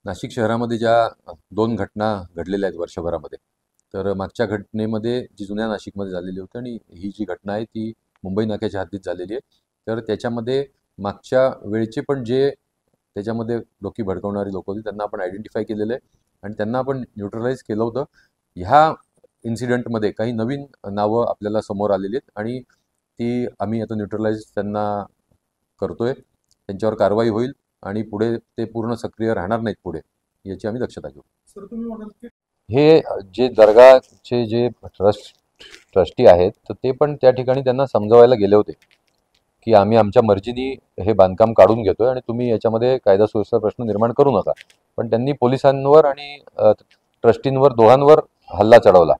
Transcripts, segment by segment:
नाशिक शहरामध्ये ज्या दोन घटना घडलेल्या आहेत वर्षभरामध्ये, तर मागच्या घटनेमध्ये जी जुन्या नाशिकमध्ये झालेली होती आणि ही जी घटना आहे ती मुंबई नाक्याच्या हद्दीत झालेली आहे. तर त्याच्यामध्ये मागच्या वेळचे पण जे त्याच्यामध्ये डोकी भडकवणारी लोक होती त्यांना आपण आयडेंटिफाय केलेलं आहे आणि त्यांना आपण न्यूट्रलाइज केलं होतं. ह्या इन्सिडेंटमध्ये काही नवीन नावं आपल्याला समोर आलेली आहेत आणि ती आम्ही आता न्यूट्रलाइज त्यांना करतोय. त्यांच्यावर कारवाई होईल आणि पुढे ते पूर्ण सक्रिय राहणार नाहीत पुढे, याची आम्ही दक्षता घेऊ. सर तुम्ही म्हणाल की हे जे दर्गाचे जे ट्रस्टी आहेत तर ते पण त्या ठिकाणी त्यांना समजवायला गेले होते की आम्ही आमच्या मर्जीनी हे बांधकाम काढून घेतोय आणि तुम्ही याच्यामध्ये कायदा सुव्यवस्था प्रश्न निर्माण करू नका. पण त्यांनी पोलिसांवर आणि ट्रस्टींवर दोघांवर हल्ला चढवला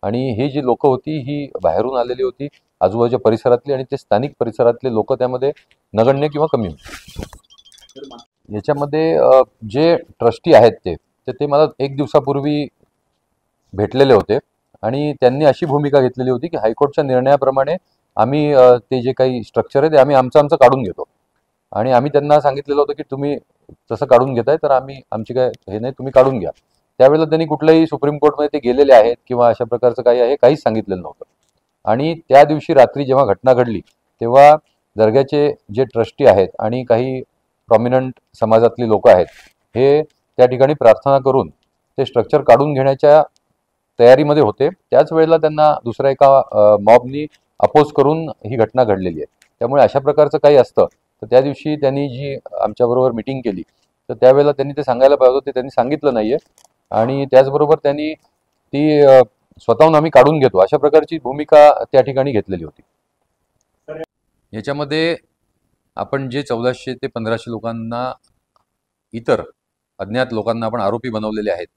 आणि ही जी लोक होती ही बाहेरून आलेली होती, आजूबाजूच्या परिसरातली, आणि ते स्थानिक परिसरातले लोक त्यामध्ये नगण्य किंवा कमी होते. याच्यामध्ये जे ट्रस्टी आहेत ते मला एक दिवसापूर्वी भेटलेले होते आणि त्यांनी अशी भूमिका घेतलेली होती की हायकोर्टच्या निर्णयाप्रमाणे आम्ही ते जे काही स्ट्रक्चर आहे ते आम्ही आमचं काढून घेतो आणि आम्ही त्यांना सांगितलेलं होतं की तुम्ही तसं काढून घेताय तर आम्ही आमची काय हे नाही, तुम्ही काढून घ्या. त्यावेळेला त्यांनी कुठल्याही सुप्रीम कोर्टमध्ये ते गेलेले आहेत किंवा अशा प्रकारचं काही आहे काहीच सांगितलेलं नव्हतं. आणि त्या दिवशी रात्री जेव्हा घटना घडली तेव्हा दर्ग्याचे जे ट्रस्टी आहेत आणि काही प्रॉमिनंट समाजातली लोक आहेत हे त्या ठिकाणी प्रार्थना करून ते स्ट्रक्चर काढून घेण्याच्या तयारीमध्ये होते. त्याच वेळेला त्यांना दुसऱ्या एका मॉबनी अपोज करून ही घटना घडलेली आहे. त्यामुळे अशा प्रकारचं काही असतं तर त्या दिवशी त्यांनी जी आमच्याबरोबर मिटिंग केली तर त्यावेळेला त्यांनी ते सांगायला पाहिजे होतं, ते त्यांनी सांगितलं नाही आहे. आणि त्याचबरोबर त्यांनी ती स्वतःहून आम्ही काढून घेतो अशा प्रकारची भूमिका त्या ठिकाणी घेतलेली होती. याच्यामध्ये आपण जे 1400 ते 1500 लोकांना, इतर अज्ञात लोकांना आपण आरोपी बनवलेले आहेत,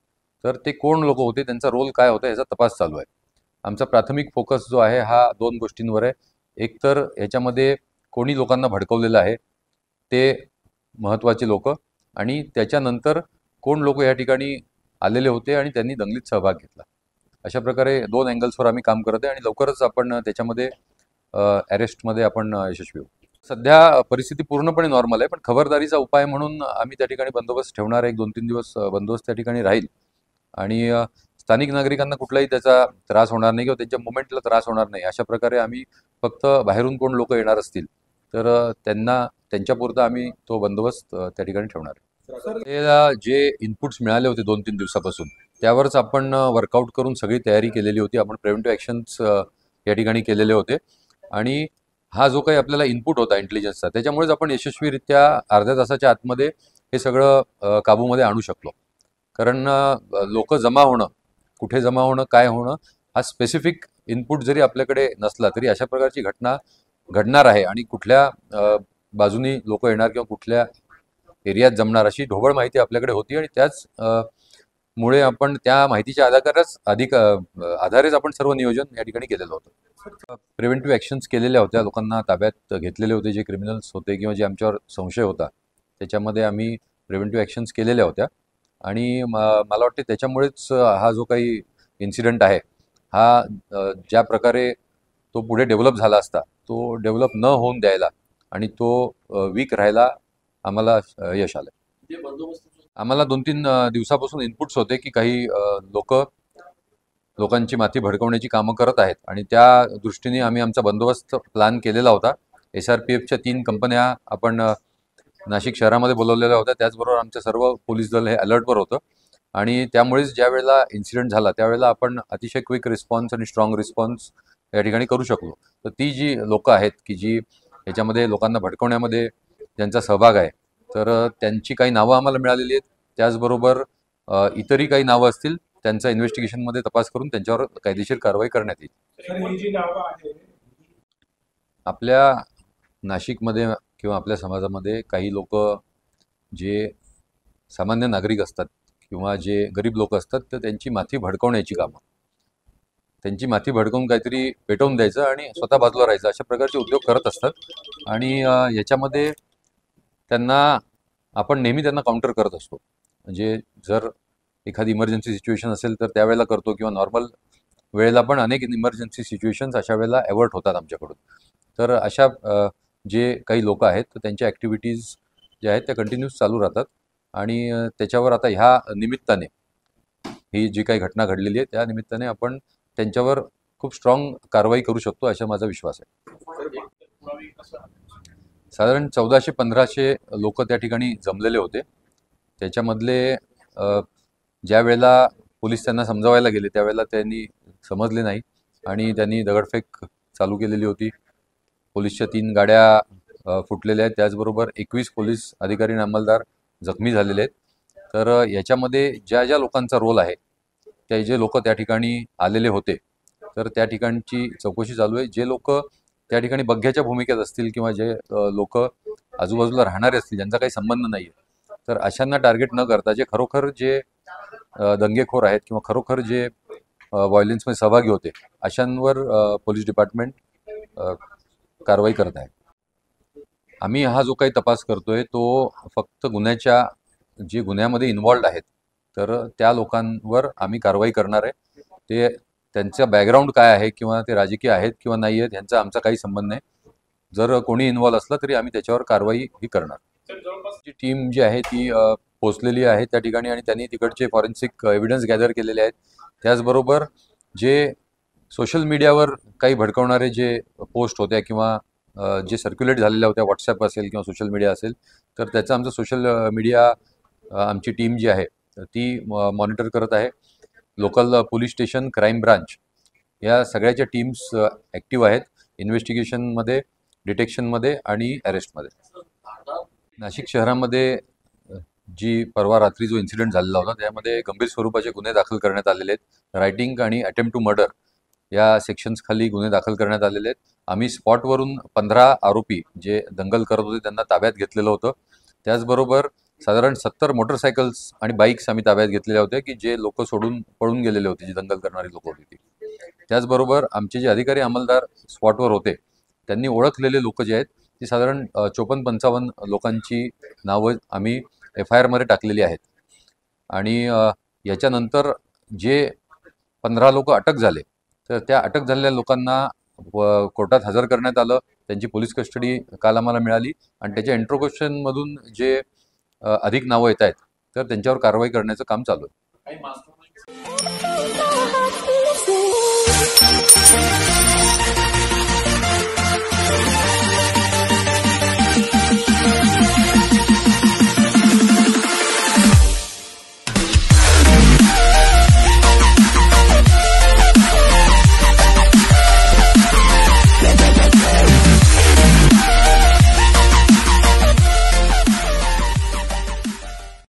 तर ते कोण लोक होते, त्यांचा रोल काय होता याचा तपास चालू आहे. आमचा प्राथमिक फोकस जो आहे हा दोन गोष्टींवर आहे. एक तर याच्यामध्ये कोणी लोकांना भडकवलेलं आहे ते महत्त्वाचे लोक, आणि त्याच्यानंतर कोण लोक या ठिकाणी आलेले होते आणि त्यांनी दंगलीत सहभाग घेतला. अशा प्रकारे दोन अँगल्सवर आम्ही काम करत आहे आणि लवकरच आपण त्याच्यामध्ये अरेस्टमध्ये आपण यशस्वी होऊ. सध्या परिस्थिती पूर्णपणे नॉर्मल आहे, पण खबरदारीचा उपाय म्हणून आम्ही त्या ठिकाणी बंदोबस्त ठेवणार. 1-2-3 दिवस बंदोबस्त त्या ठिकाणी राहील आणि स्थानिक नागरिकांना कुठलाही त्याचा त्रास होणार नाही किंवा त्यांच्या मुवमेंटला त्रास होणार नाही. अशा प्रकारे आम्ही फक्त बाहेरून कोण लोक येणार असतील तर त्यांना त्यांच्यापुरता आम्ही तो बंदोबस्त त्या ठिकाणी ठेवणार आहे. त्याला जे इनपुट्स मिळाले होते 2-3 दिवसापासून त्यावरच आपण वर्कआउट करून सगळी तयारी केलेली होती. आपण प्रिव्हेंटिव्ह ॲक्शन्स या ठिकाणी केलेले होते आणि हा जो काही आपल्याला इनपुट होता इंटेलिजन्सचा त्याच्यामुळेच आपण यशस्वीरित्या अर्ध्या तासाच्या आतमध्ये हे सगळं काबूमध्ये आणू शकलो. कारण लोक जमा होणं, कुठे जमा होणं, काय होणं हा स्पेसिफिक इनपुट जरी आपल्याकडे नसला तरी अशा प्रकारची घटना घडणार आहे आणि कुठल्या बाजूनी लोक येणार किंवा कुठल्या एरियात जमणार अशी ढोबळ माहिती आपल्याकडे होती आणि त्याच मुळे आपण त्या माहितीच्या आधारेच आपण सर्व नियोजन या ठिकाणी केलेलं होतं. प्रिव्हेंटिव्ह ॲक्शन्स केलेल्या होत्या, लोकांना ताब्यात घेतलेले होते, जे क्रिमिनल्स होते किंवा जे आमच्यावर संशय होता त्याच्यामध्ये आम्ही प्रिव्हेंटिव्ह ॲक्शन्स केलेल्या होत्या आणि मला वाटते त्याच्यामुळेच हा जो काही इन्सिडेंट आहे हा ज्या प्रकारे तो पुढे डेव्हलप झाला असता तो डेव्हलप न होऊन द्यायला आणि तो वीक राहायला आम्हाला यश आलं. आम्हाला 2-3 दिवसापासून इनपुट्स होते की काही लोकांची माथी भडकवण्याची कामं करत आहेत आणि त्या दृष्टीने आम्ही आमचा बंदोबस्त प्लॅन केलेला होता. SRPFच्या 3 कंपन्या आपण नाशिक शहरामध्ये बोलवलेल्या होत्या. त्याचबरोबर आमचं सर्व पोलीस दल हे अलर्टवर होतं आणि त्यामुळेच ज्या वेळेला इन्सिडेंट झाला त्यावेळेला आपण अतिशय क्विक रिस्पॉन्स आणि स्ट्रॉंग रिस्पॉन्स या ठिकाणी करू शकलो. तर ती जी लोकं आहेत की जी याच्यामध्ये लोकांना भडकवण्यामध्ये ज्यांचा सहभाग आहे तर त्यांची काही नावं आम्हाला मिळालेली आहेत. त्याचबरोबर इतरही काही नावं असतील त्यांचा इन्व्हेस्टिगेशनमध्ये तपास करून त्यांच्यावर कायदेशीर कारवाई करण्यात येईल. आपल्या नाशिकमध्ये किंवा आपल्या समाजामध्ये काही लोक जे सामान्य नागरिक असतात किंवा जे गरीब लोक असतात तर त्यांची माथी भडकवण्याची कामं, त्यांची माथी भडकवून काहीतरी पेटवून द्यायचं आणि स्वतः बाजूला राहायचं अशा प्रकारचे उद्योग करत असतात आणि याच्यामध्ये आपण नेहमी त्यांना काउंटर करत असतो. म्हणजे जर एखादी इमर्जन्सी सिच्युएशन असेल तर त्यावेळेला करतो किंवा नॉर्मल वेळेला पण अनेक इमर्जन्सी सिच्युएशन्स अशा वेळेला अवॉर्ड होतात आमच्याकडून. तर अशा जे काही लोक आहेत तर त्यांच्या ॲक्टिव्हिटीज ज्या आहेत त्या कंटिन्यूस चालू राहतात आणि त्याच्यावर आता ह्या निमित्ताने ही जी काही घटना घडलेली आहे त्या निमित्ताने आपण त्यांच्यावर खूप स्ट्रॉंग कारवाई करू शकतो असा माझा विश्वास आहे. साधारण 1400-1500 लोक त्या ठिकाणी जमलेले होते. त्याच्यामधले ज्या वेळेला पोलीस त्यांना समजावायला गेले त्यावेळेला त्यांनी समजले नाही आणि त्यांनी दगडफेक चालू केलेली होती. पोलीसच्या 3 गाड्या फुटलेल्या आहेत. त्याचबरोबर 21 पोलीस अधिकारी आणि अंमलदार जखमी झालेले आहेत. तर याच्यामध्ये ज्या ज्या लोकांचा रोल आहे ते जे लोक त्या ठिकाणी आलेले होते तर त्या ठिकाणची चौकशी चालू आहे. जे लोक त्या ठिकाणी बघ्याच्या भूमिकेत असतील किंवा जे लोक आजूबाजूला राहणारे असतील ज्यांचा काही संबंध नाही आहे तर अशांना टार्गेट न करता जे खरोखर जे दंगेखोर आहेत किंवा खरोखर जे व्हायलन्समध्ये सहभागी होते अशांवर पोलीस डिपार्टमेंट कारवाई करत आहे. आम्ही हा जो काही तपास करतोय तो फक्त जे गुन्ह्यामध्ये इन्व्हॉल्ड आहेत तर त्या लोकांवर आम्ही कारवाई करणार आहे. ते त्यांचा बॅकग्राऊंड काय आहे किंवा ते राजकीय आहेत किंवा नाही आहेत यांचा आमचा काही संबंध नाही. जर कोणी इन्व्हॉल्व असला तरी आम्ही त्याच्यावर कारवाई ही करणार. जी टीम जी आहे ती पोहोचलेली आहे त्या ठिकाणी आणि त्यांनी तिकडचे फॉरेन्सिक एव्हिडन्स गॅदर केलेले आहेत. त्याचबरोबर जे सोशल मीडियावर काही भडकवणारे जे पोस्ट होत्या किंवा जे सर्क्युलेट झालेल्या होत्या व्हॉट्सॲप असेल किंवा सोशल मीडिया असेल तर त्याचं आमचं सोशल मीडिया आमची टीम जी आहे ती मॉनिटर करत आहे. Local police station, crime branch या सगळ्याच्या टीम्स ॲक्टिव्ह आहेत इन्व्हेस्टिगेशनमध्ये, डिटेक्शनमध्ये आणि अरेस्टमध्ये. नाशिक शहरामध्ये जी परवा रात्री जो इन्सिडेंट झालेला होता त्यामध्ये गंभीर स्वरूपाचे गुन्हे दाखल करण्यात आलेले आहेत. रायटिंग आणि अटेम्प्ट टू मर्डर या सेक्शन्स खाली गुन्हे दाखल करण्यात आलेले आहेत. आम्ही स्पॉटवरून 15 आरोपी जे दंगल करत होते त्यांना ताब्यात घेतलेलं होतं. त्याचबरोबर साधारण 70 मोटरसायकल्स आणि बाईक्स आम्ही ताब्यात घेतलेल्या होत्या की जे लोक सोडून पळून गेलेले होते, जी दंगल करणारी लोक होती ती. त्याचबरोबर आमचे जे अधिकारी अंमलदार स्पॉटवर होते त्यांनी ओळखलेले लोक जे आहेत ती साधारण 54-55 लोकांची नावं आम्ही FIR मध्ये टाकलेली आहेत. आणि याच्यानंतर जे 15 लोक अटक झाले तर त्या अटक झालेल्या लोकांना कोर्टात हजर करण्यात आलं. त्यांची पोलीस कस्टडी काल आम्हाला मिळाली आणि त्याच्या इंट्रोगेशनमधून जे अधिक नावं येत आहेत तर त्यांच्यावर कारवाई करण्याचं काम चालू आहे.